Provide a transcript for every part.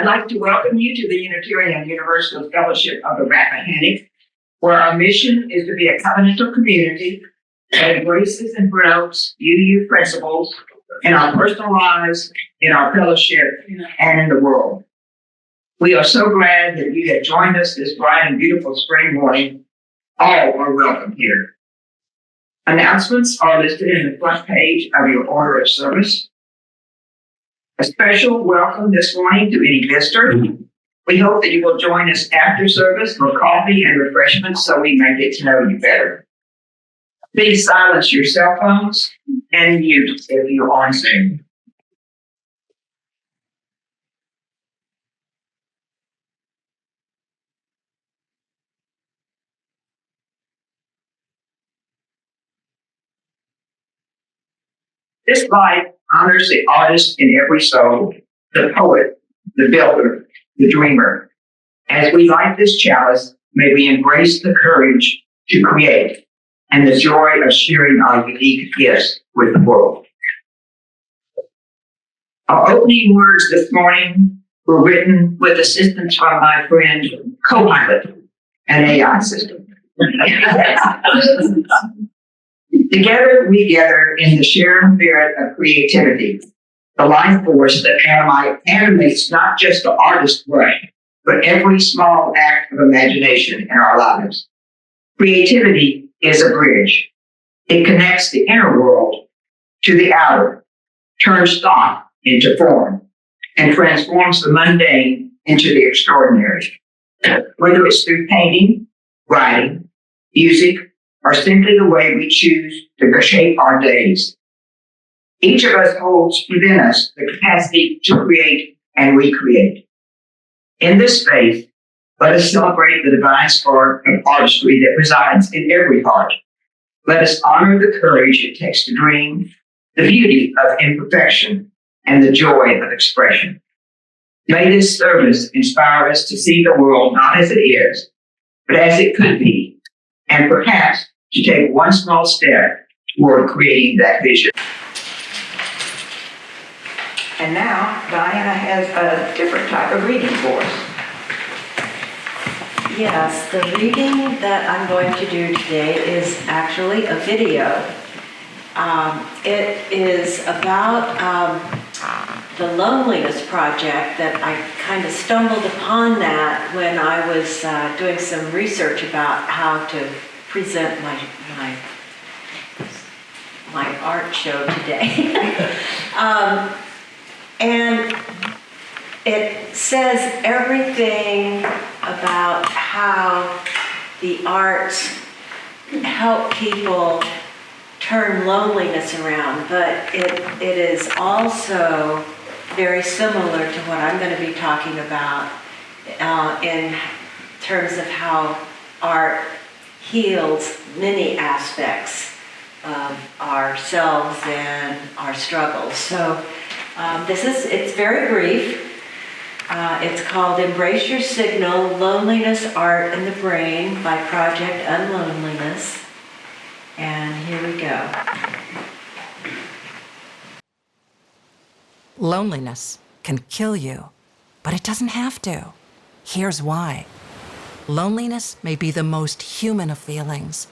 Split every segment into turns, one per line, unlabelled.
I'd like to welcome you to the Unitarian Universal Fellowship of the Rappahannock, where our mission is to be a covenantal community that embraces and promotes UU principles in our personal lives, in our fellowship, and in the world. We are so glad that you have joined us this bright and beautiful spring morning. All are welcome here. Announcements are listed in the front page of your order of service. A special welcome this morning to any visitor. We hope that you will join us after service for coffee and refreshments so we may get to know you better. Please silence your cell phones and mute if you're on Zoom. This life honors the artist in every soul, the poet, the builder, the dreamer. As we light this chalice, may we embrace the courage to create and the joy of sharing our unique gifts with the world. Our opening words this morning were written with assistance from my friend Copilot, an AI system. Together we gather in the shared spirit of creativity, the life force that animates not just the artist's brain, but every small act of imagination in our lives. Creativity is a bridge. It connects the inner world to the outer, turns thought into form, and transforms the mundane into the extraordinary. Whether it's through painting, writing, music, or simply the way we choose to shape our days. Each of us holds within us the capacity to create and recreate. In this space, let us celebrate the divine spark of artistry that resides in every heart. Let us honor the courage it takes to dream, the beauty of imperfection, and the joy of expression. May this service inspire us to see the world not as it is, but as it could be, and perhaps to take one small step toward creating that vision. And now, Diana has a different type of reading for us.
Yes, the reading that I'm going to do today is actually a video. It is about the Loneliness Project that I kind of stumbled upon that when I was doing some research about how to present my art show today. And it says everything about how the arts help people turn loneliness around, but it is also very similar to what I'm going to be talking about in terms of how art heals many aspects of ourselves and our struggles. So it's very brief. It's called Embrace Your Signal, Loneliness, Art, and the Brain by Project Unloneliness. And here we go.
Loneliness can kill you, but it doesn't have to. Here's why. Loneliness may be the most human of feelings.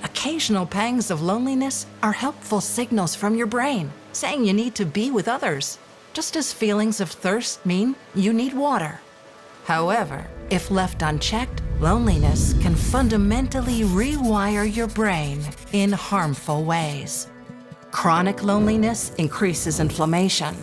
Occasional pangs of loneliness are helpful signals from your brain, saying you need to be with others, just as feelings of thirst mean you need water. However, if left unchecked, loneliness can fundamentally rewire your brain in harmful ways. Chronic loneliness increases inflammation,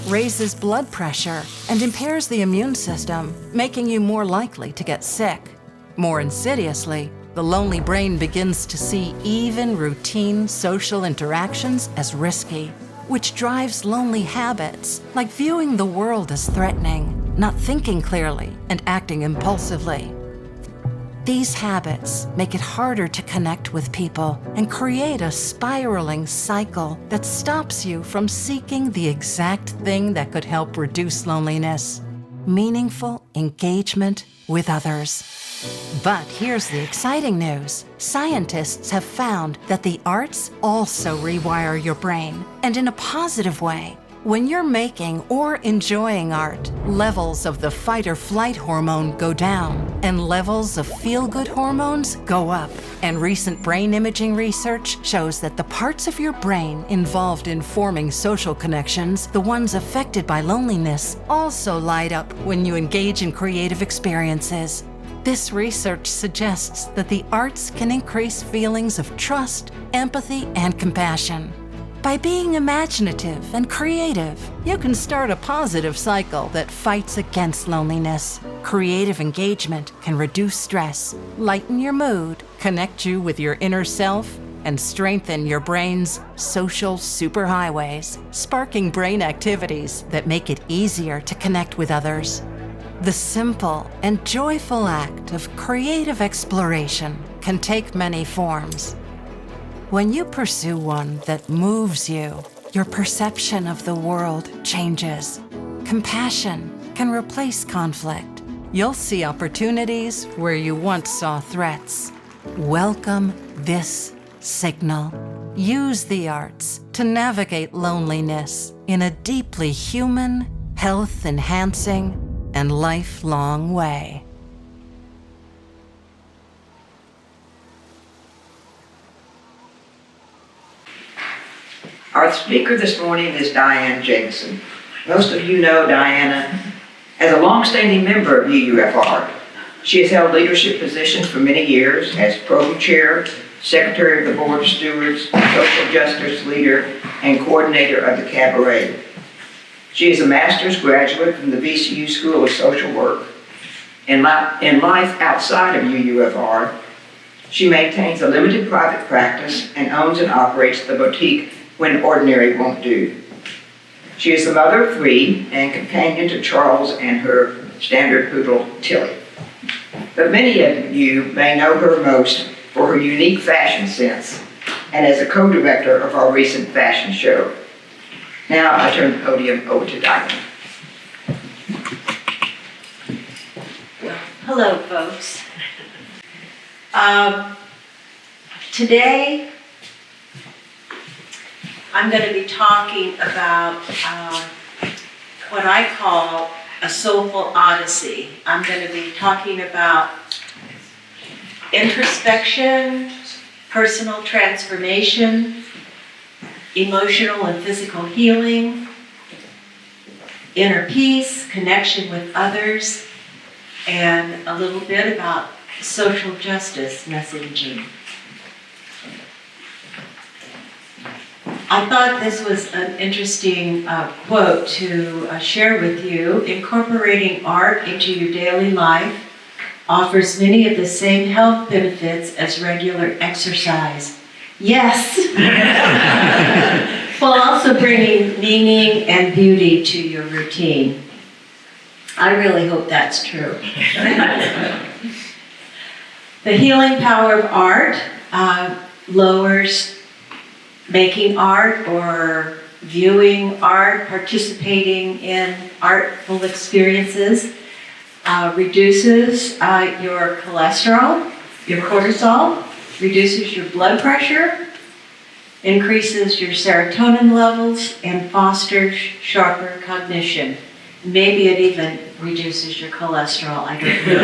raises blood pressure, and impairs the immune system, making you more likely to get sick. More insidiously, the lonely brain begins to see even routine social interactions as risky, which drives lonely habits, like viewing the world as threatening, not thinking clearly, and acting impulsively. These habits make it harder to connect with people and create a spiraling cycle that stops you from seeking the exact thing that could help reduce loneliness: meaningful engagement with others. But here's the exciting news. Scientists have found that the arts also rewire your brain, and in a positive way. When you're making or enjoying art, levels of the fight or flight hormone go down and levels of feel-good hormones go up. And recent brain imaging research shows that the parts of your brain involved in forming social connections, the ones affected by loneliness, also light up when you engage in creative experiences. This research suggests that the arts can increase feelings of trust, empathy, and compassion. By being imaginative and creative, you can start a positive cycle that fights against loneliness. Creative engagement can reduce stress, lighten your mood, connect you with your inner self, and strengthen your brain's social superhighways, sparking brain activities that make it easier to connect with others. The simple and joyful act of creative exploration can take many forms. When you pursue one that moves you, your perception of the world changes. Compassion can replace conflict. You'll see opportunities where you once saw threats. Welcome this signal. Use the arts to navigate loneliness in a deeply human, health-enhancing, and lifelong way.
Our speaker this morning is Diane Jamison. Most of you know Diana as a longstanding member of UUFR. She has held leadership positions for many years as program chair, secretary of the board of stewards, social justice leader, and coordinator of the cabaret. She is a master's graduate from the VCU School of Social Work. In life outside of UUFR, she maintains a limited private practice and owns and operates the boutique When Ordinary Won't Do. She is the mother of 3 and companion to Charles and her standard poodle, Tilly. But many of you may know her most for her unique fashion sense and as a co-director of our recent fashion show. Now I turn the podium over to Diane.
Hello, folks. Today, I'm going to be talking about what I call a soulful odyssey. I'm going to be talking about introspection, personal transformation, emotional and physical healing, inner peace, connection with others, and a little bit about social justice messaging. I thought this was an interesting quote to share with you. Incorporating art into your daily life offers many of the same health benefits as regular exercise. Yes! While also bringing meaning and beauty to your routine. I really hope that's true. The healing power of art lowers making art or viewing art, participating in artful experiences, reduces your cholesterol, your cortisol, reduces your blood pressure, increases your serotonin levels, and fosters sharper cognition. Maybe it even reduces your cholesterol, I don't know.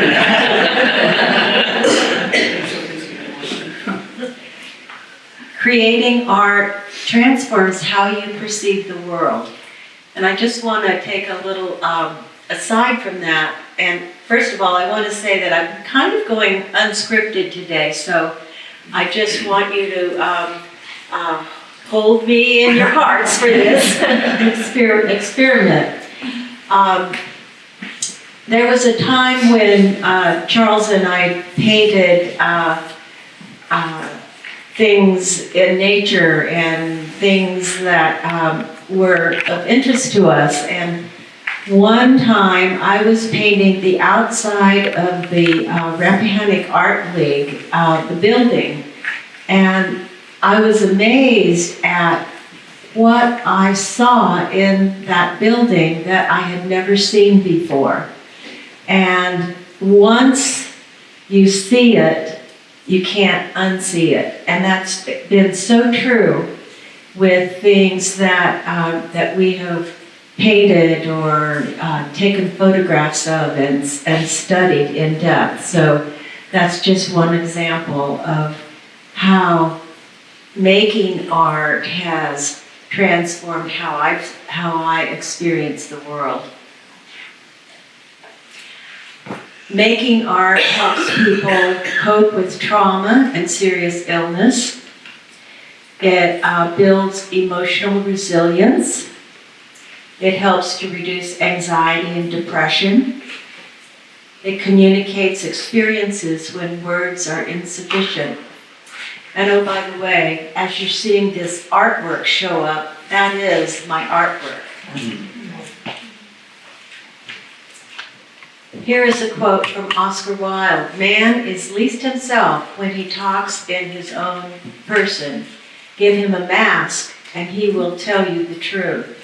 Creating art transforms how you perceive the world. And I just want to take a little aside from that. And first of all, I want to say that I'm kind of going unscripted today, so I just want you to hold me in your hearts for this experiment. There was a time when Charles and I painted things in nature and things that were of interest to us. And one time I was painting the outside of the Rappahannock Art League, the building, and I was amazed at what I saw in that building that I had never seen before. And once you see it, you can't unsee it. And that's been so true. with things that that we have painted or taken photographs of and studied in depth. So that's just one example of how making art has transformed how I experience the world. Making art helps people cope with trauma and serious illness. It builds emotional resilience. It helps to reduce anxiety and depression. It communicates experiences when words are insufficient. And oh, by the way, as you're seeing this artwork show up, that is my artwork. Here is a quote from Oscar Wilde. "Man is least himself when he talks in his own person. Give him a mask and he will tell you the truth."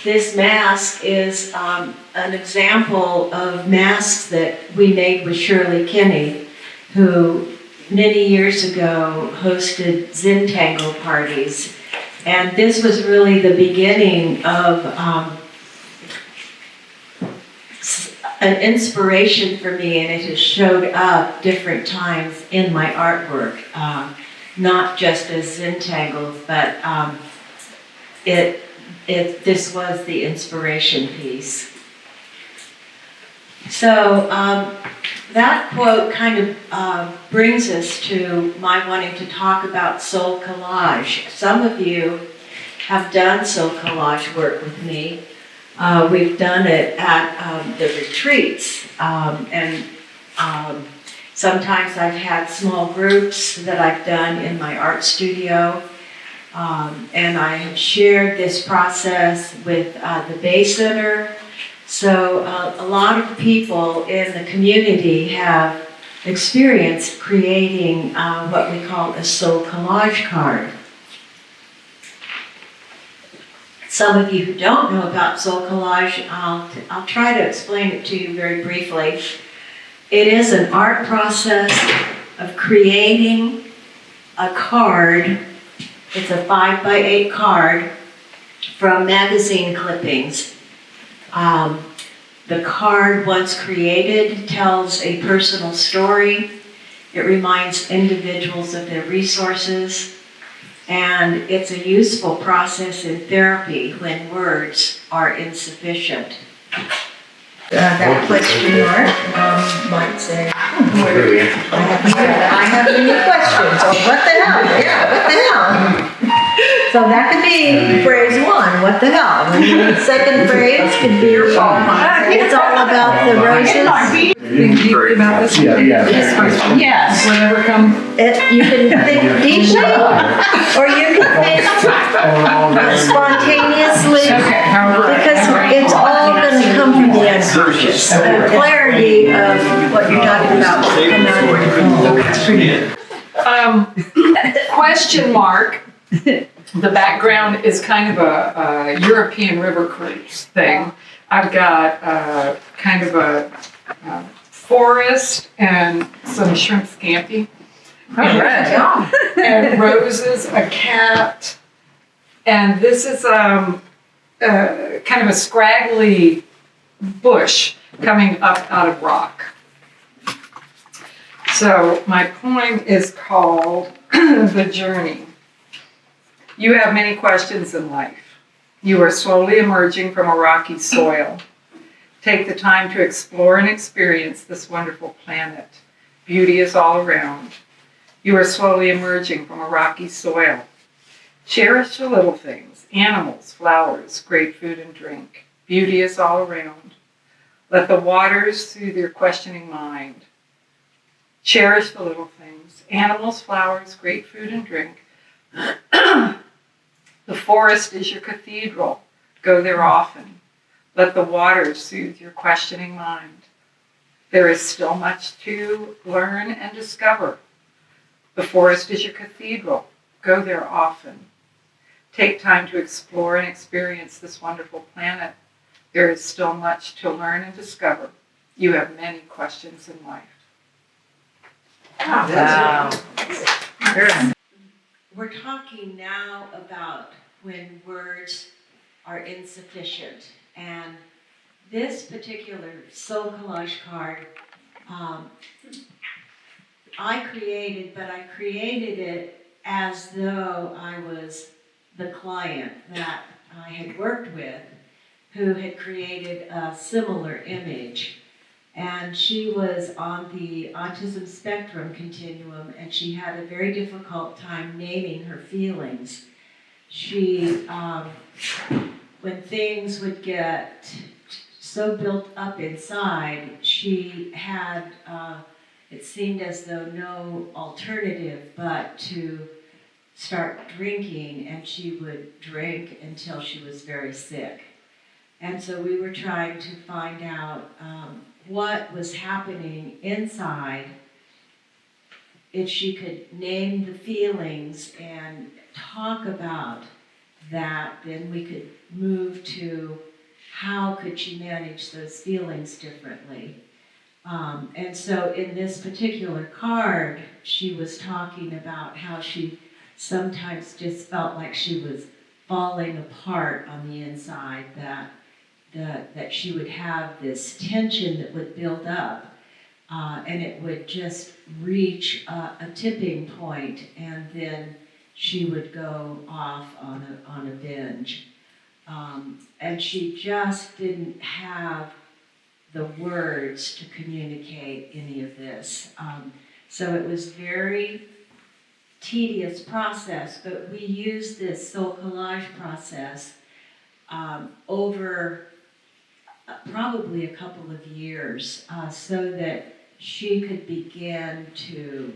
This mask is an example of masks that we made with Shirley Kinney, who many years ago hosted Zen Tango parties. And this was really the beginning of an inspiration for me, and it has showed up different times in my artwork, not just as Zen Tangles, but this was the inspiration piece. So that quote kind of brings us to my wanting to talk about soul collage. Some of you have done soul collage work with me. We've done it at the retreats, and sometimes I've had small groups that I've done in my art studio. And I have shared this process with the Bay Center. So a lot of people in the community have experienced creating what we call a soul collage card. Some of you who don't know about soul collage, I'll try to explain it to you very briefly. It is an art process of creating a card. It's a 5x8 card from magazine clippings. The card, once created, tells a personal story. It reminds individuals of their resources. And it's a useful process in therapy when words are insufficient. That question mark might say, I have many questions, or what the hell? Yeah, what the hell? So that could be phrase one, what the hell? And the second phrase could be, it's all about the roses.
Think deeply about this.
Yes.
Whatever comes.
You can think deeply, or you can think spontaneously, because it's all going to come from the unconscious. The clarity of what you're talking about will come out of your
Question mark. The background is kind of a European river cruise thing. I've got kind of a forest and some shrimp scampi. And roses, a cat. And this is kind of a scraggly bush coming up out of rock. So my poem is called The Journey. You have many questions in life. You are slowly emerging from a rocky soil. Take the time to explore and experience this wonderful planet. Beauty is all around. You are slowly emerging from a rocky soil. Cherish the little things, animals, flowers, great food and drink. Beauty is all around. Let the waters soothe your questioning mind. Cherish the little things, animals, flowers, great food and drink. The forest is your cathedral. Go there often. Let the waters soothe your questioning mind. There is still much to learn and discover. The forest is your cathedral. Go there often. Take time to explore and experience this wonderful planet. There is still much to learn and discover. You have many questions in life.
Wow.
we're talking now about when words are insufficient. And this particular soul collage card, I created it as though I was the client that I had worked with who had created a similar image. And she was on the autism spectrum continuum, and she had a very difficult time naming her feelings. She, when things would get so built up inside, she had, it seemed as though no alternative but to start drinking, and she would drink until she was very sick. And so we were trying to find out what was happening inside. If she could name the feelings and talk about that, then we could move to how could she manage those feelings differently. And so in this particular card, she was talking about how she sometimes just felt like she was falling apart on the inside, that she would have this tension that would build up, and it would just reach a tipping point, and then she would go off on a binge. And she just didn't have the words to communicate any of this. So it was very tedious process, but we used this soul collage process over probably a couple of years, so that she could begin to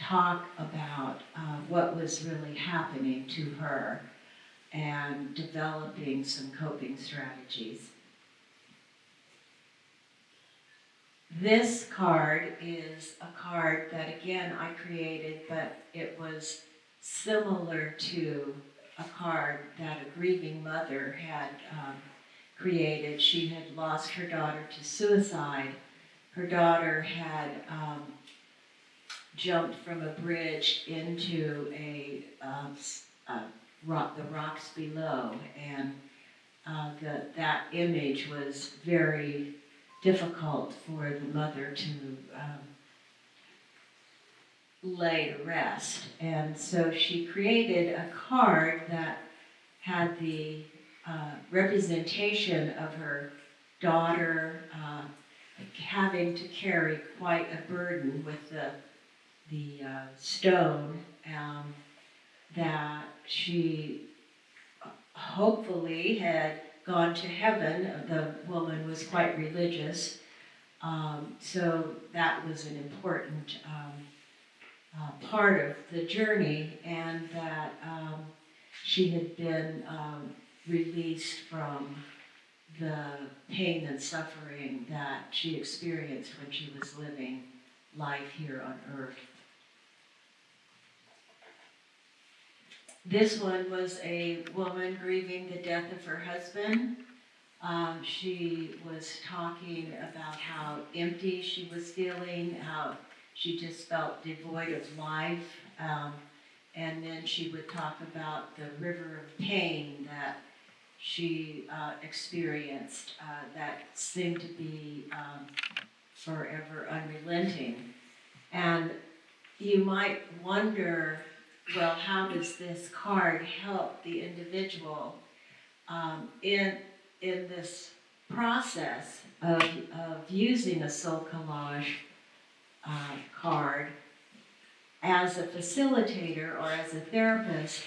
talk about what was really happening to her and developing some coping strategies. This card is a card that, again, I created, but it was similar to a card that a grieving mother had created. She had lost her daughter to suicide. Her daughter had jumped from a bridge into the rocks below, and that image was very difficult for the mother to lay to rest. And so she created a card that had the representation of her daughter having to carry quite a burden with the stone, that she hopefully had gone to heaven. The woman was quite religious, so that was an important part of the journey, and that she had been released from the pain and suffering that she experienced when she was living life here on earth. This one was a woman grieving the death of her husband. She was talking about how empty she was feeling, how she just felt devoid of life. And then she would talk about the river of pain that she experienced that seemed to be forever unrelenting. And you might wonder, well, how does this card help the individual in this process of using a soul collage card? As a facilitator or as a therapist,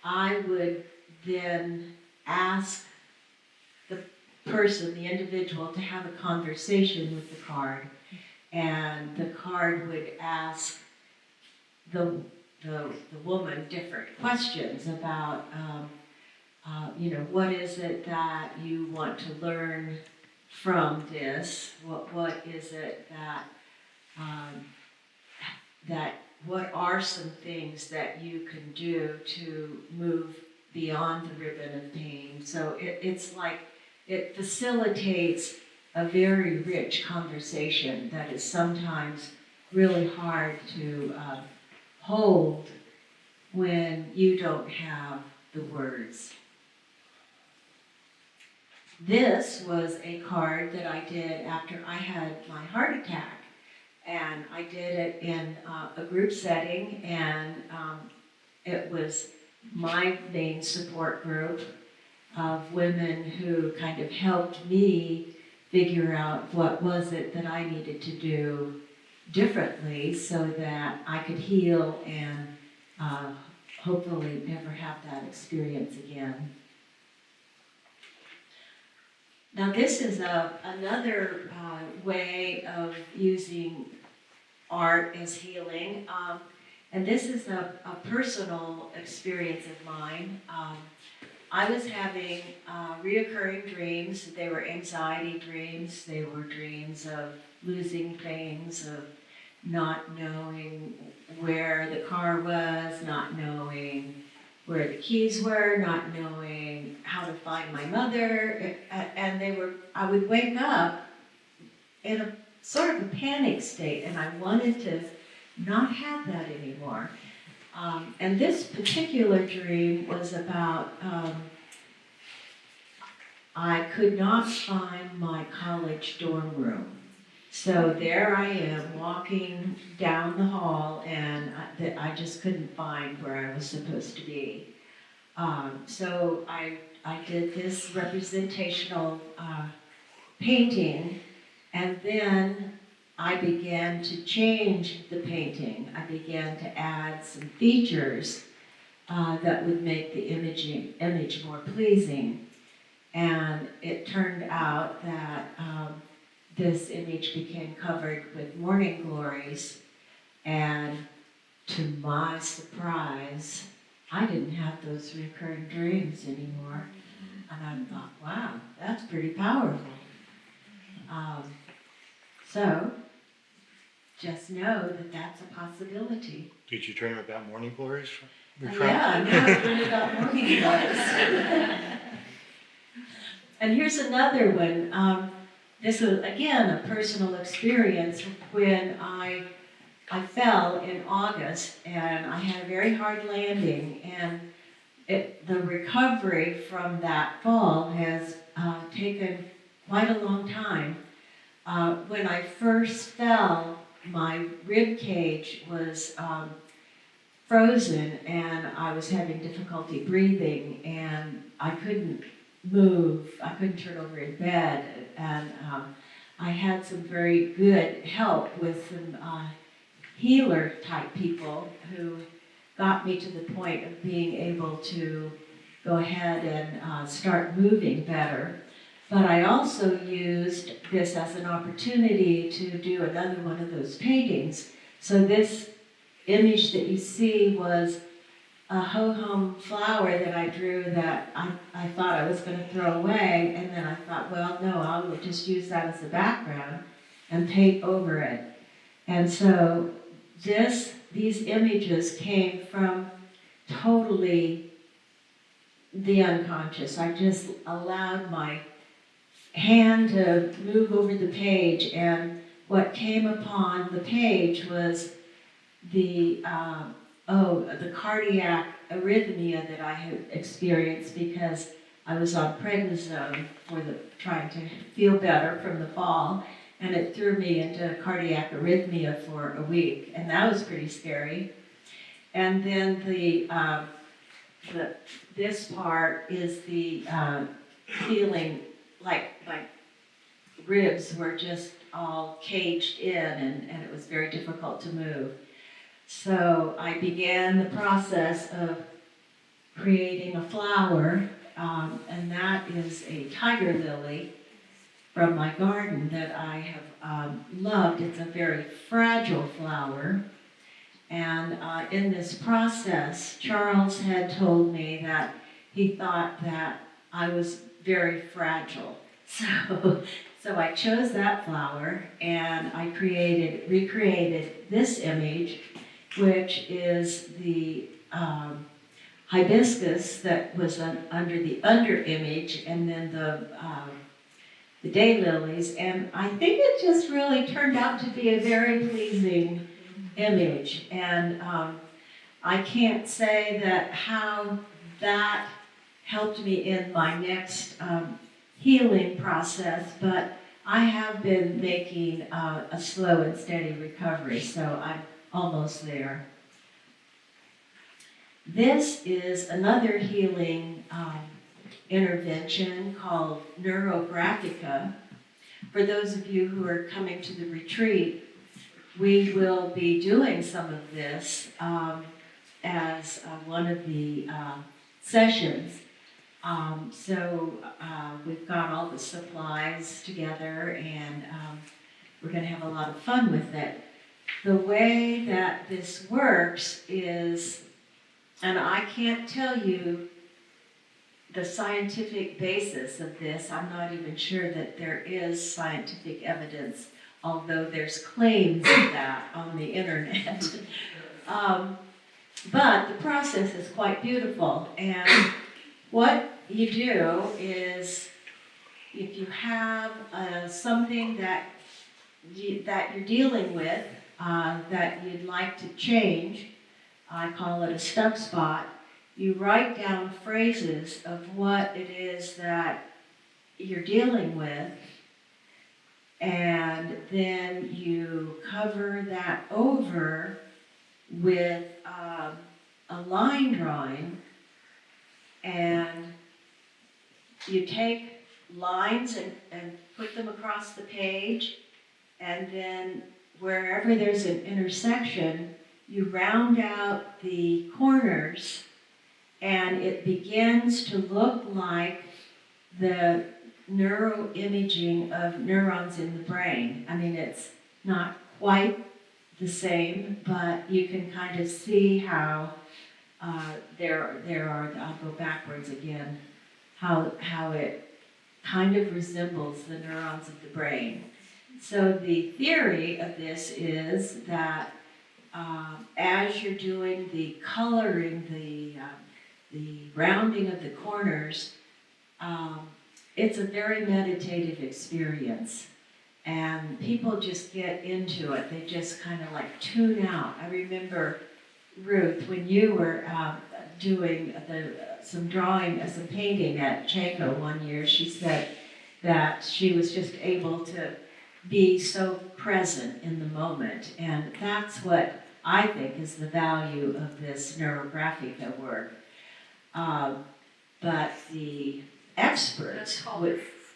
I would then ask the person, the individual, to have a conversation with the card, and the card would ask the woman different questions about, what is it that you want to learn from this? What is it that what are some things that you can do to move beyond the ribbon of pain? So it's like it facilitates a very rich conversation that is sometimes really hard to hold when you don't have the words. This was a card that I did after I had my heart attack. And I did it in a group setting, and it was my main support group of women who kind of helped me figure out what was it that I needed to do differently so that I could heal and hopefully never have that experience again. Now this is another way of using art as healing, and this is a personal experience of mine. I was having reoccurring dreams. They were anxiety dreams. They were dreams of losing things, of not knowing where the car was, not knowing where the keys were, not knowing how to find my mother, and I would wake up in a sort of a panic state, and I wanted to not have that anymore. And this particular dream was about, I could not find my college dorm room. So there I am walking down the hall, and I just couldn't find where I was supposed to be. So I did this representational painting, and then I began to change the painting. I began to add some features that would make the image more pleasing. And it turned out that this image became covered with morning glories, and to my surprise, I didn't have those recurring dreams anymore. And I thought, wow, that's pretty powerful. So, just know that that's a possibility.
Did you dream about morning glories?
Yeah, now I dream about morning glories. And here's another one. This was, again, a personal experience when I fell in August, and I had a very hard landing, and the recovery from that fall has taken quite a long time. When I first fell, my rib cage was frozen, and I was having difficulty breathing, and I couldn't move. I couldn't turn over in bed, and I had some very good help with some healer type people who got me to the point of being able to go ahead and start moving better. But I also used this as an opportunity to do another one of those paintings. So this image that you see was a ho-hum flower that I drew that I thought I was going to throw away, and then I thought, well, no, I will just use that as a background and paint over it. And so these images came from totally the unconscious. I just allowed my hand to move over the page, and what came upon the page was the cardiac arrhythmia that I had experienced because I was on prednisone trying to feel better from the fall, and it threw me into cardiac arrhythmia for a week, and that was pretty scary. And then this part is the feeling like my ribs were just all caged in, and it was very difficult to move. So I began the process of creating a flower, and that is a tiger lily from my garden that I have loved. It's a very fragile flower. And in this process, Charles had told me that he thought that I was very fragile. So I chose that flower, and I recreated this image, which is the hibiscus that was under the under image, and then the daylilies. And I think it just really turned out to be a very pleasing image. And I can't say that how that helped me in my next healing process, but I have been making a slow and steady recovery, so I'm almost there. This is another healing intervention called neurographica. For those of you who are coming to the retreat, we will be doing some of this as one of the sessions. We've got all the supplies together, and we're going to have a lot of fun with it. The way that this works is, and I can't tell you the scientific basis of this. I'm not even sure that there is scientific evidence, although there's claims of that on the internet. But the process is quite beautiful. And what you do is, if you have something that you're dealing with that you'd like to change, I call it a stuck spot, you write down phrases of what it is that you're dealing with, and then you cover that over with a line drawing, and you take lines and put them across the page, and then wherever there's an intersection, you round out the corners, and it begins to look like the neuroimaging of neurons in the brain. I mean, it's not quite the same, but you can kind of see how there are, I'll go backwards again, how it kind of resembles the neurons of the brain. So the theory of this is that as you're doing the coloring, the rounding of the corners, it's a very meditative experience. And people just get into it. They just kind of like tune out. I remember, Ruth, when you were doing some drawing, some painting at Chaco one year, she said that she was just able to be so present in the moment. And that's what I think is the value of this neurographica work. But the experts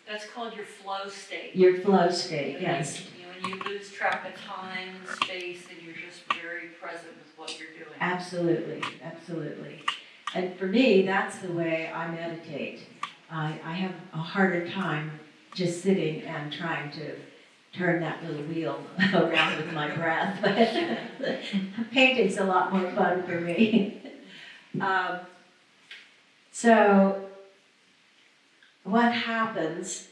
That's called your flow state.
Your flow state,
When
yes.
when you lose track of time and space, and you're just very present with what you're doing.
Absolutely, absolutely. And for me, that's the way I meditate. I have a harder time just sitting and trying to turn that little wheel around with my breath. But painting's a lot more fun for me. So what happens,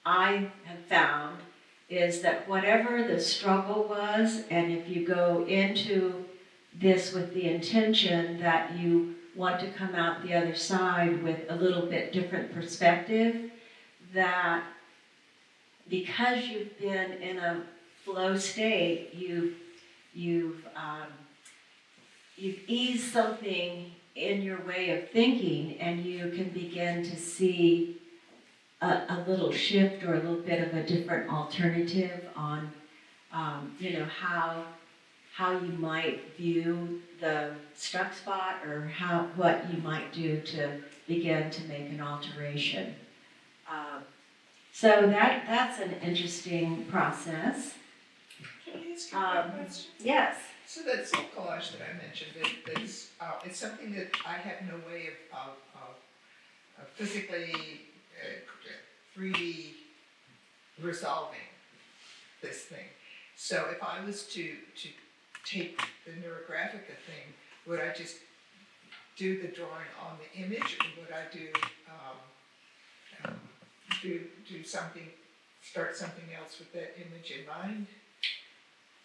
I have found, is that whatever the struggle was, and if you go into this with the intention that you want to come out the other side with a little bit different perspective, that because you've been in a flow state, you've eased something in your way of thinking, and you can begin to see a little shift or a little bit of a different alternative on, how you might view the stuck spot, or what you might do to begin to make an alteration. So that's an interesting process.
Can I ask you a question?
Yes.
So that soul collage that I mentioned, it's something that I have no way of physically 3D resolving this thing. So if I was to take the neurographica thing, would I just do the drawing on the image, or would I do something, start something else with that image in mind?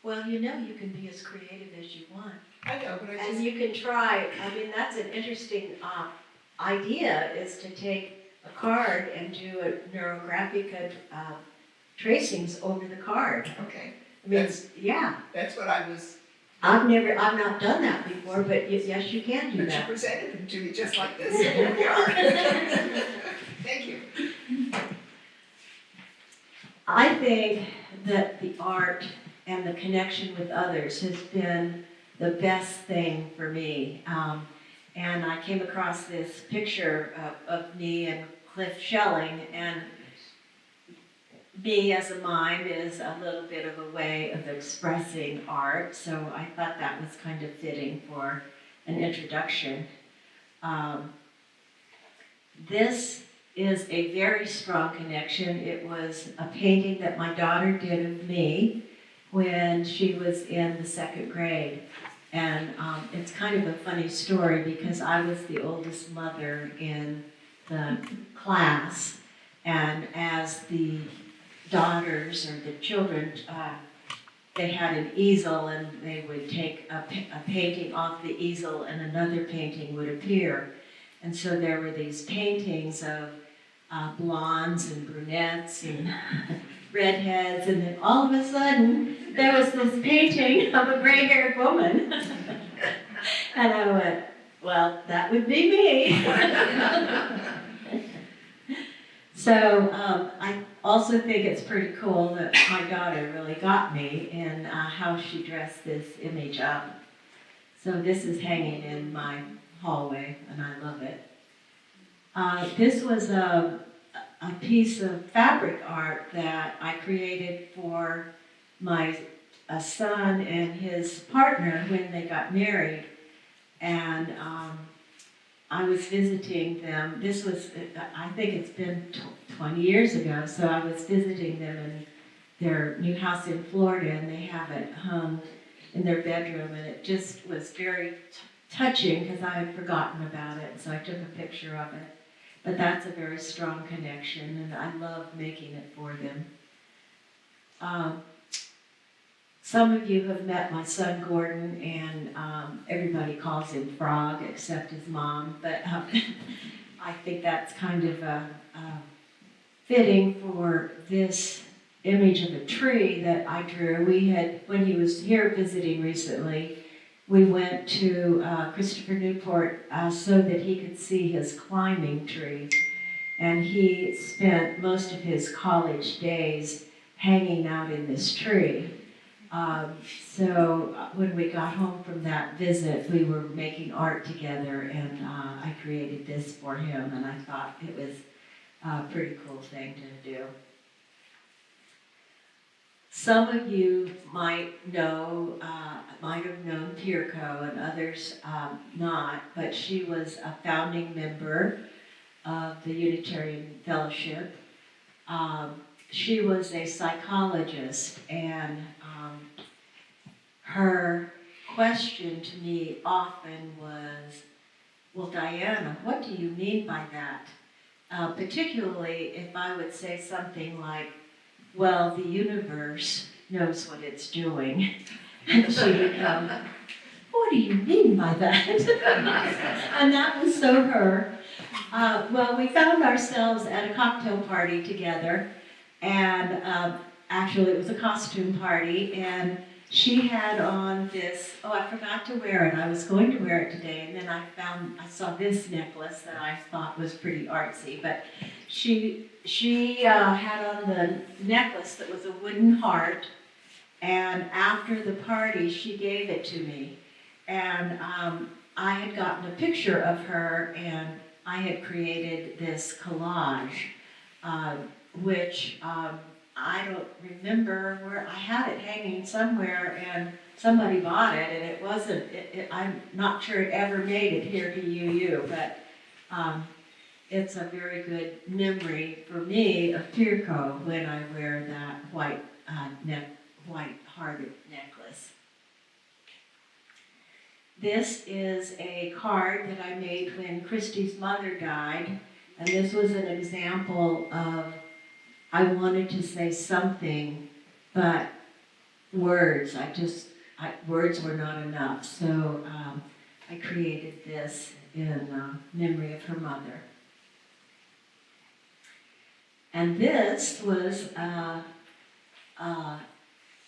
Well, you can be as creative as you want.
I know, but
And you can try, that's an interesting idea, is to take a card and do a neurographic tracings over the card.
okay.
I mean, yeah.
That's what I was
I've not done that before, but yes, you can do
But you
that.
presented them to me just like this, and here we are. Thank you.
I think that the art and the connection with others has been the best thing for me. And I came across this picture of me and Cliff Schelling, and me as a mime is a little bit of a way of expressing art, so I thought that was kind of fitting for an introduction. This is a very strong connection. It was a painting that my daughter did of me when she was in the 2nd grade. And it's kind of a funny story because I was the oldest mother in the class, and as the daughters or the children, they had an easel and they would take a painting off the easel and another painting would appear. And so there were these paintings of blondes and brunettes and redheads, and then all of a sudden there was this painting of a gray-haired woman. And I went, well, that would be me. So I also think it's pretty cool that my daughter really got me in how she dressed this image up. So this is hanging in my hallway, and I love it. This was a piece of fabric art that I created for my son and his partner when they got married. And I was visiting them. This was, I think it's been 20 years ago, so I was visiting them in their new house in Florida, and they have it hung in their bedroom, and it just was very touching because I had forgotten about it, so I took a picture of it. But that's a very strong connection, and I love making it for them. Some of you have met my son Gordon, and everybody calls him Frog except his mom, but I think that's kind of fitting for this image of a tree that I drew. We had, when he was here visiting recently, we went to Christopher Newport so that he could see his climbing tree. And he spent most of his college days hanging out in this tree. So when we got home from that visit, we were making art together, and I created this for him, and I thought it was a pretty cool thing to do. Some of you might know, might have known Pirko, and others not, but she was a founding member of the Unitarian Fellowship. She was a psychologist, and her question to me often was, well, Diana, what do you mean by that? Particularly if I would say something like, well, the universe knows what it's doing. And she would come, what do you mean by that? And that was so her. Well, we found ourselves at a cocktail party together, and actually it was a costume party, and she had on this, oh, I forgot to wear it. I was going to wear it today, and then I saw this necklace that I thought was pretty artsy, but she had on the necklace that was a wooden heart, and after the party, she gave it to me. And I had gotten a picture of her, and I had created this collage, which I don't remember where, I had it hanging somewhere, and somebody bought it, and it wasn't, I'm not sure it ever made it here to UU, but it's a very good memory for me of Pirko when I wear that white hearted necklace. This is a card that I made when Christy's mother died, and this was an example of, I wanted to say something, but words were not enough, so I created this in memory of her mother. And this was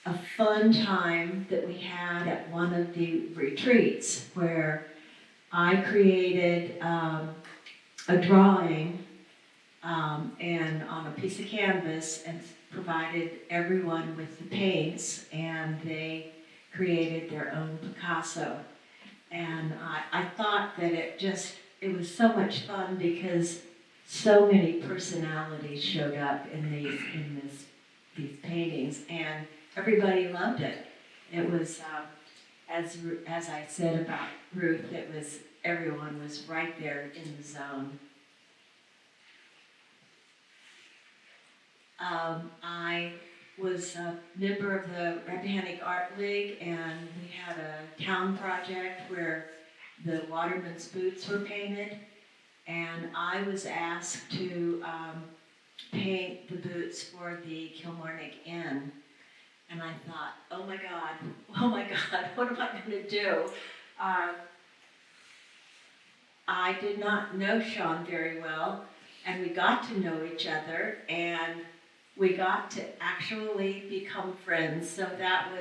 a fun time that we had at one of the retreats where I created a drawing and on a piece of canvas and provided everyone with the paints, and they created their own Picasso. And I thought that it was so much fun because so many personalities showed up in these paintings, and everybody loved it. It was, as I said about Ruth, everyone was right there in the zone. I was a member of the Rappahannock Art League, and we had a town project where the watermen's boots were painted, and I was asked to paint the boots for the Kilmarnock Inn. And I thought, oh my God, what am I going to do? I did not know Sean very well, and we got to know each other, and we got to actually become friends. So that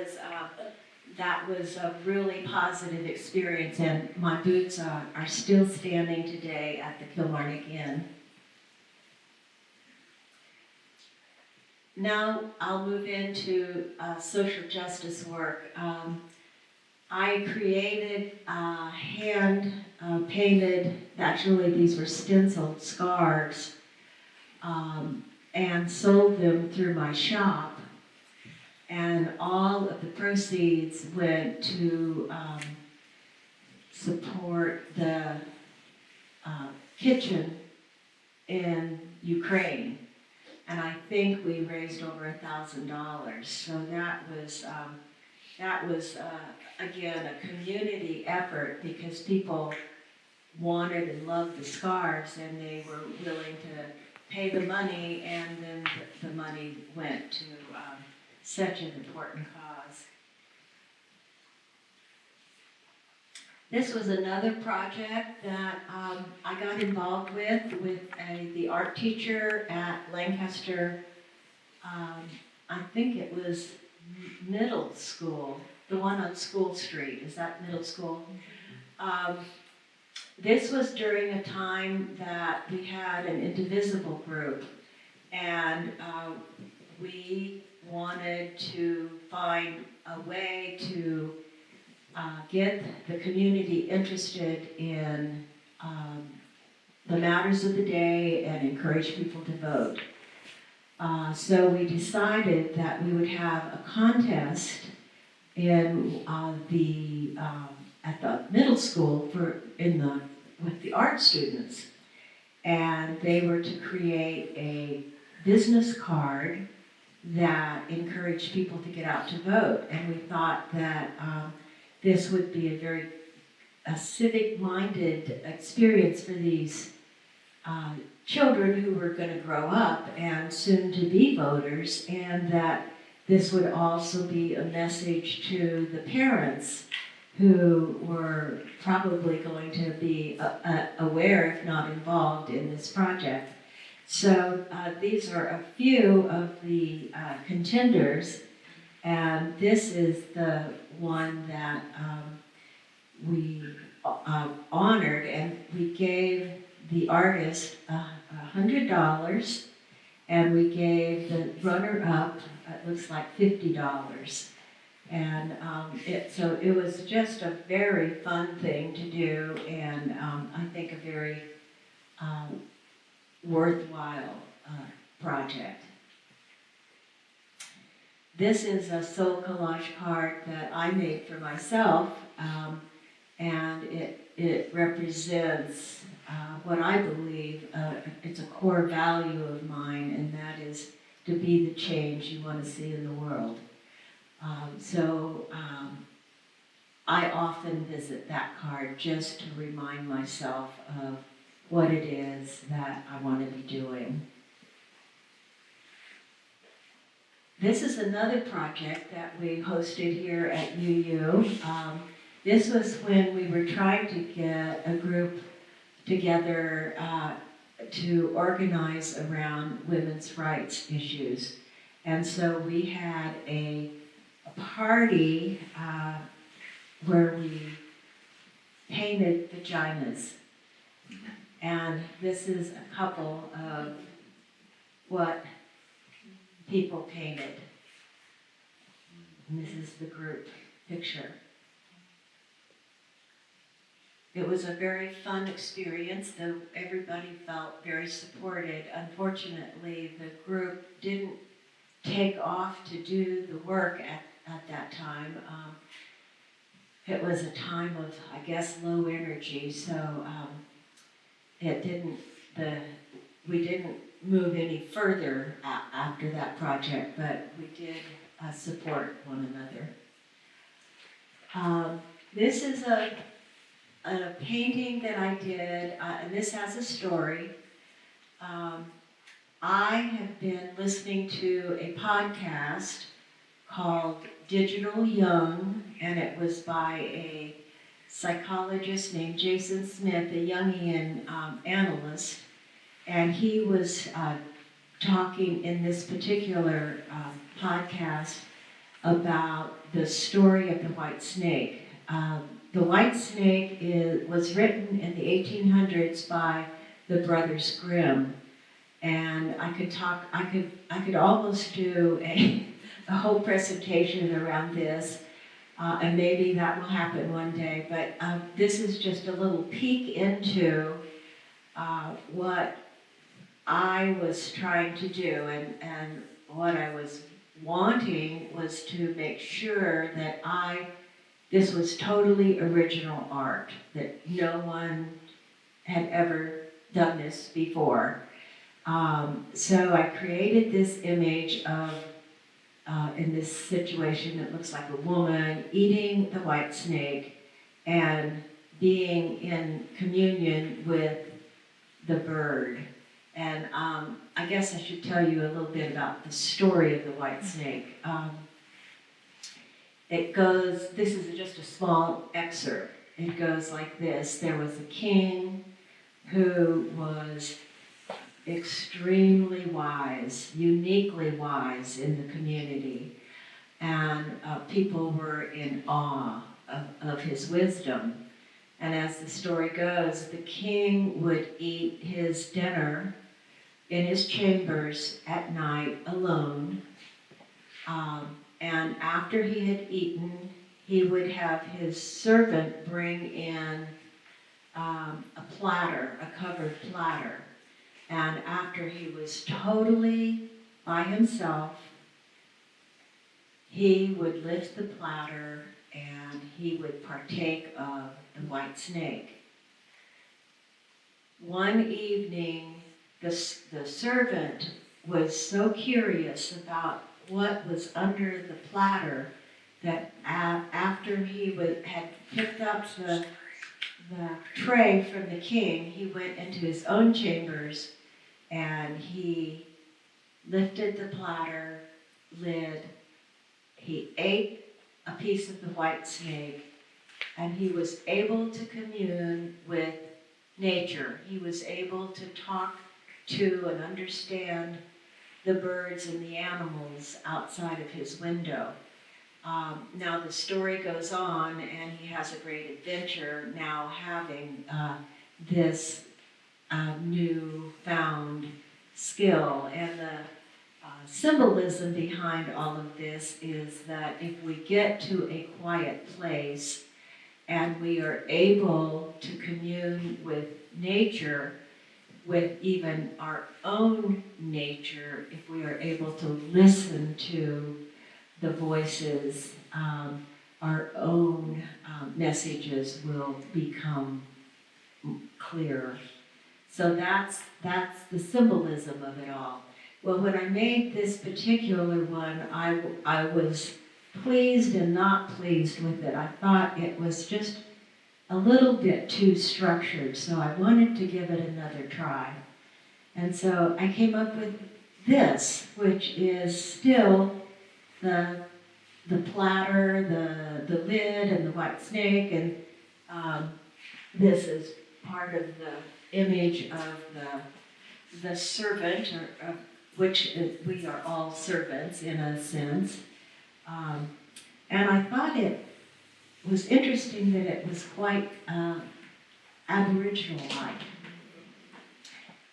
was a really positive experience, and my boots are still standing today at the Kilmarnock Inn. Now I'll move into social justice work. I created hand painted, actually these were stenciled scarves, and sold them through my shop. And all of the proceeds went to support the kitchen in Ukraine. And I think we raised over $1,000. So that was again, a community effort because people wanted and loved the scarves, and they were willing to pay the money, and then the money went to such an important cause. This was another project that I got involved with the art teacher at Lancaster, I think it was middle school, the one on School Street. Is that middle school? This was during a time that we had an indivisible group, and we wanted to find a way to get the community interested in the matters of the day and encourage people to vote. So we decided that we would have a contest in at the middle school with the art students, and they were to create a business card that encouraged people to get out to vote. And we thought that this would be a very civic-minded experience for these children who were going to grow up and soon to be voters, and that this would also be a message to the parents who were probably going to be aware, if not involved, in this project. So these are a few of the contenders, and this is the one that we honored, and we gave the artist $100, and we gave the runner-up, it looks like $50. And so it was just a very fun thing to do, and I think a very worthwhile project. This is a soul collage card that I made for myself, and it represents what I believe it's a core value of mine, and that is to be the change you want to see in the world. I often visit that card just to remind myself of what it is that I want to be doing. This is another project that we hosted here at UU. This was when we were trying to get a group together to organize around women's rights issues. And so we had a party where we painted vaginas. And this is a couple of what people painted. And this is the group picture. It was a very fun experience, though everybody felt very supported. Unfortunately, the group didn't take off to do the work at that time. It was a time of, I guess, low energy, so we didn't move any further after that project, but we did support one another. This is a painting that I did, and this has a story. I have been listening to a podcast called Digital Young, and it was by a psychologist named Jason Smith, a Jungian analyst, and he was talking in this particular podcast about the story of the white snake. The White Snake was written in the 1800s by the Brothers Grimm, and I could almost do a whole presentation around this, and maybe that will happen one day. But this is just a little peek into what I was trying to do, and what I was wanting was to make sure that this was totally original art, that no one had ever done this before. So I created this image of, in this situation, it looks like a woman eating the white snake and being in communion with the bird. And I guess I should tell you a little bit about the story of the white snake. This is just a small excerpt. It goes like this. There was a king who was extremely wise, uniquely wise in the community. And people were in awe of his wisdom. And as the story goes, the king would eat his dinner in his chambers at night alone. And after he had eaten, he would have his servant bring in a platter, a covered platter. And after he was totally by himself, he would lift the platter and he would partake of the white snake. One evening, the servant was so curious about what was under the platter that after he had picked up the tray from the king, he went into his own chambers and he lifted the platter lid. He ate a piece of the white snake, and he was able to commune with nature. He was able to talk to and understand the birds and the animals outside of his window. Now the story goes on, and he has a great adventure now having this newfound skill. And the symbolism behind all of this is that if we get to a quiet place and we are able to commune with nature, with even our own nature, if we are able to listen to the voices, our own messages will become clearer. So that's the symbolism of it all. Well, when I made this particular one, I was pleased and not pleased with it. I thought it was just a little bit too structured, so I wanted to give it another try. And so I came up with this, which is still the platter, the lid, and the white snake, and this is part of the image of the servant, which we are all servants in a sense. And I thought it was interesting that it was quite Aboriginal-like.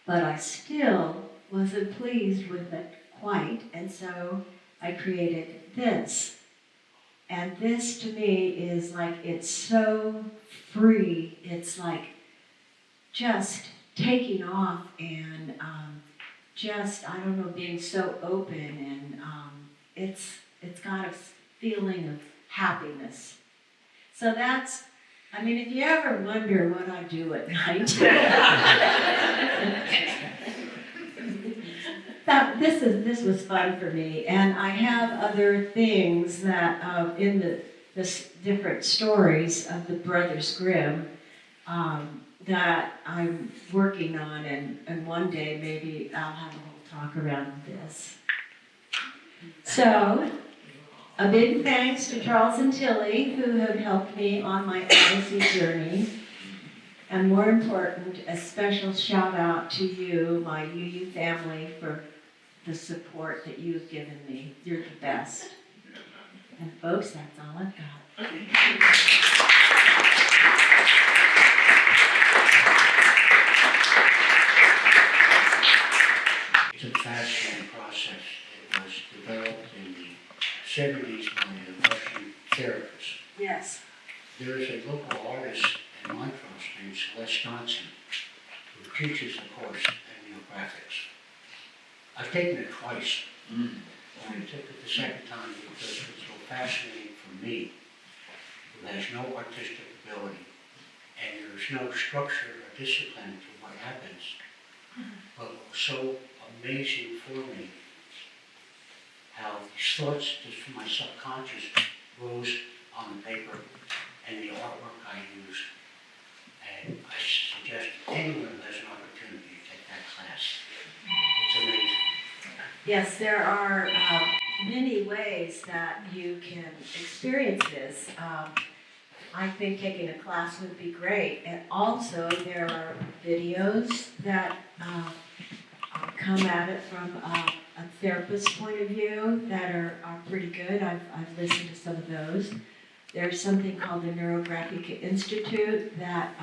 But I still wasn't pleased with it quite, and so I created this. And this to me is like, it's so free, it's like just taking off and just, I don't know, being so open, and it's got a feeling of happiness. So that's, I mean, if you ever wonder what I do at night, this was fun for me. And I have other things that in the different stories of the Brothers Grimm that I'm working on, and one day maybe I'll have a little talk around this. So, a big thanks to Charles and Tilly, who have helped me on my Odyssey journey. And more important, a special shout out to you, my UU family, for the support that you've given me. You're the best. And folks, that's all I've got.
It's a fascinating process. It was developed in the 70s by a Russian therapist.
Yes.
There is a local artist in Montrose named Celeste Johnson who teaches the course in neurographics. I've taken it twice. I took it the second time because it was so fascinating for me, who has no artistic ability, and there's no structure or discipline to what happens. But it was so amazing for me how these thoughts just from my subconscious rose on the paper and the artwork I used. And I suggest anyone who has an opportunity to take that class. It's amazing.
Yes, there are many ways that you can experience this. I think taking a class would be great. And also, there are videos that come at it from a therapist's point of view that are pretty good. I've listened to some of those. There's something called the Neurographic Institute that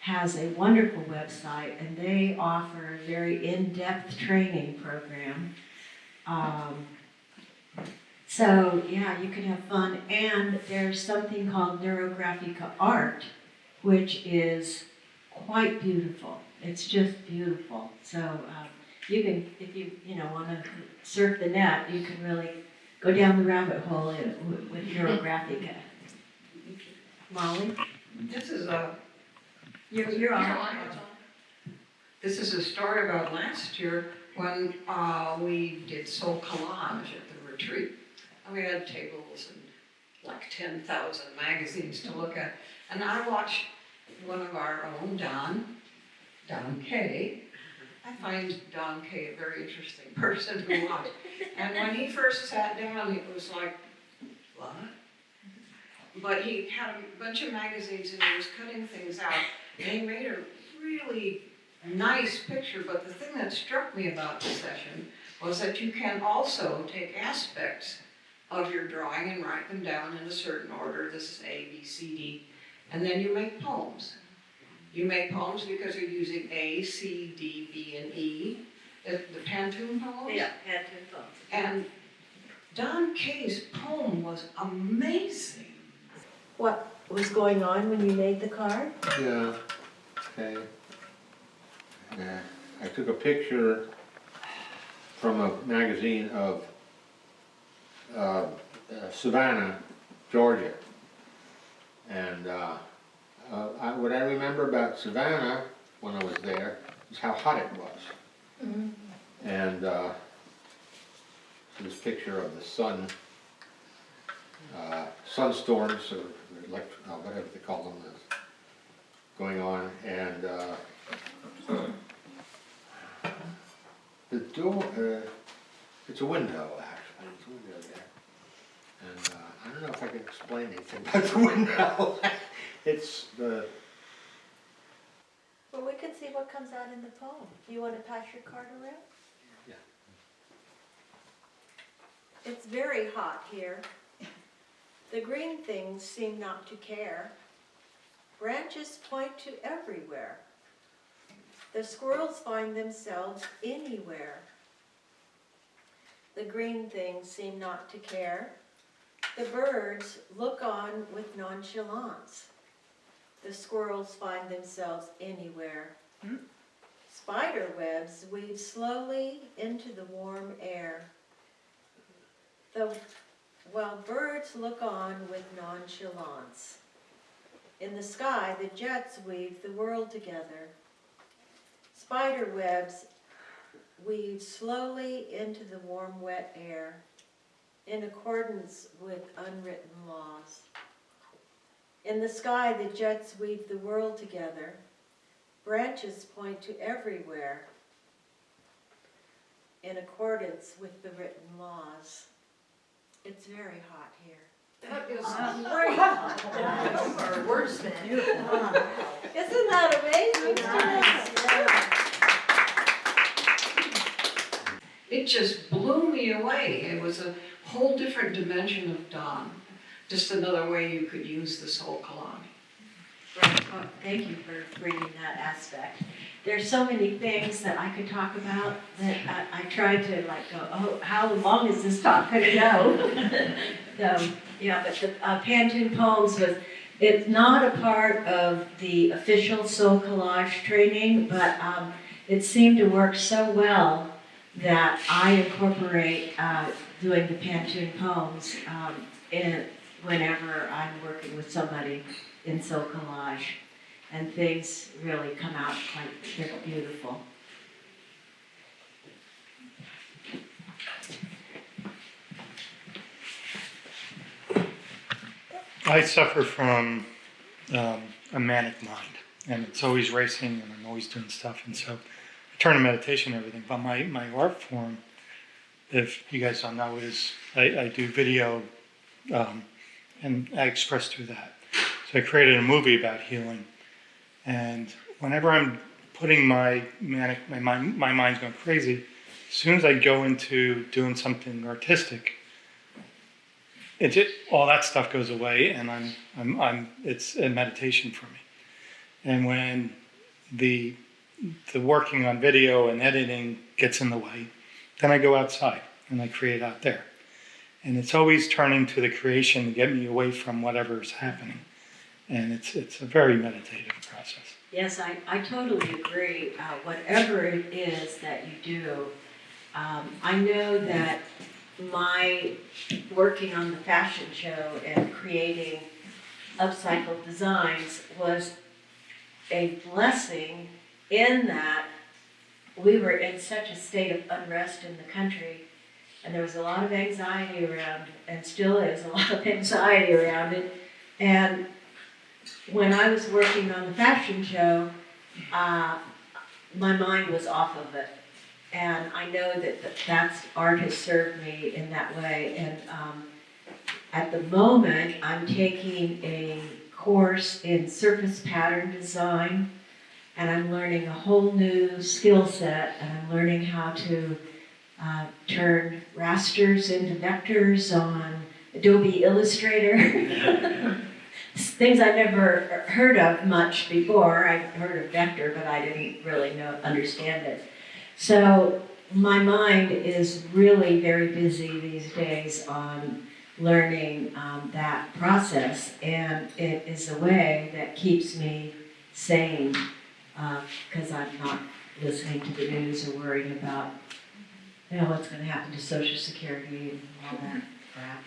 has a wonderful website, and they offer a very in-depth training program. So yeah, you can have fun. And there's something called Neurographica Art, which is quite beautiful. It's just beautiful. So you can, if you want to surf the net, you can really go down the rabbit hole with Neurographica. Molly?
This is
You're on.
This is a story about last year when we did Soul Collage at the retreat. And we had tables and like 10,000 magazines to look at. And I watched one of our own, Don Kay. I find Don Kay a very interesting person to watch. And when he first sat down, it was like, what? But he had a bunch of magazines and he was cutting things out. And he made a really nice picture. But the thing that struck me about the session was that you can also take aspects of your drawing and write them down in a certain order. This is A, B, C, D. And then you make poems. You make poems because you're using A, C, D, B, and E. The Pantone poems?
Yeah, Pantone poems.
And Don Kay's poem was amazing.
What was going on when you made the card?
Yeah, okay. I took a picture from a magazine of Savannah, Georgia. And what I remember about Savannah when I was there is how hot it was. Mm-hmm. And this picture of the sunstorms, or whatever they call them, going on. And the door, it's a window actually, it's a window there. And I don't know if I can explain anything about the window. It's the...
Well, we can see what comes out in the poem. Do you want to pass your card around?
Yeah.
It's very hot here. The green things seem not to care. Branches point to everywhere. The squirrels find themselves anywhere. The green things seem not to care. The birds look on with nonchalance. The squirrels find themselves anywhere. Spider webs weave slowly into the warm air. While birds look on with nonchalance. In the sky, the jets weave the world together. Spider webs weave slowly into the warm, wet air, in accordance with unwritten laws. In the sky, the jets weave the world together. Branches point to everywhere, in accordance with the written laws. It's very hot here.
That is great. Those are wordsmith.
Isn't that amazing?
It just blew me away. It was a whole different dimension of dawn. Just another way you could use the soul collage.
Well, thank you for bringing that aspect. There's so many things that I could talk about that I tried to go, oh, how long is this talk going to go? Yeah, but the Pantun Poems it's not a part of the official soul collage training, but it seemed to work so well that I incorporate doing the Pantun Poems whenever I'm working with somebody in soul collage, and things really come out they're beautiful.
I suffer from a manic mind, and it's always racing, and I'm always doing stuff, and so I turn to meditation and everything. But my art form, if you guys don't know, is I do video, and I express through that. So I created a movie about healing, and whenever I'm putting my mind's going crazy, as soon as I go into doing something artistic, all that stuff goes away, and it's a meditation for me. And when the working on video and editing gets in the way, then I go outside and I create out there. And it's always turning to the creation to get me away from whatever's happening. And it's a very meditative process.
Yes, I totally agree. Whatever it is that you do, I know that my working on the fashion show and creating upcycled designs was a blessing in that we were in such a state of unrest in the country, and there was a lot of anxiety around, and still is a lot of anxiety around it. And when I was working on the fashion show, my mind was off of it. And I know that art has served me in that way. And at the moment, I'm taking a course in surface pattern design, and I'm learning a whole new skill set, and I'm learning how to turn rasters into vectors on Adobe Illustrator. Things I've never heard of much before. I've heard of vector, but I didn't really understand it. So my mind is really very busy these days on learning that process, and it is a way that keeps me sane because I'm not listening to the news or worrying about what's going to happen to Social Security and all that crap.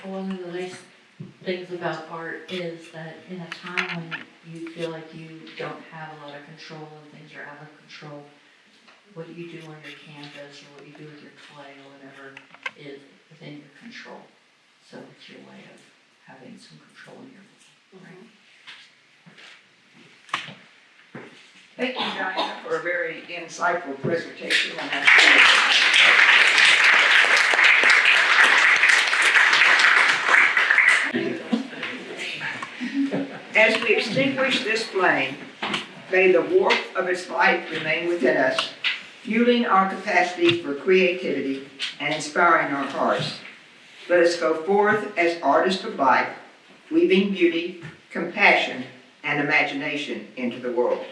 One of the nice things about art is that in a time when you feel like you don't have a lot of control and things are out of control, what you do on your canvas or what you do with your clay or whatever is within your control. So it's your way of having some control in your life.
Thank you, Diana, for a very insightful presentation. As we extinguish this flame, may the warmth of its light remain within us, fueling our capacity for creativity and inspiring our hearts. Let us go forth as artists of life, weaving beauty, compassion, and imagination into the world.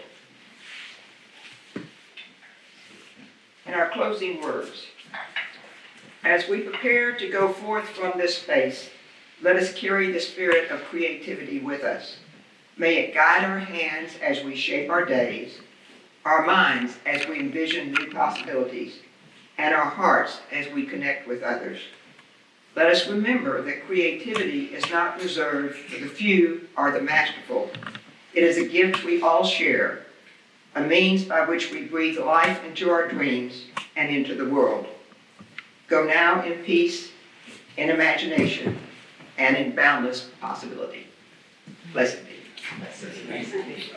In our closing words, as we prepare to go forth from this space, let us carry the spirit of creativity with us. May it guide our hands as we shape our days, our minds as we envision new possibilities, and our hearts as we connect with others. Let us remember that creativity is not reserved for the few or the masterful. It is a gift we all share, a means by which we breathe life into our dreams and into the world. Go now in peace, in imagination, and in boundless possibility. Blessed be. Blessed be.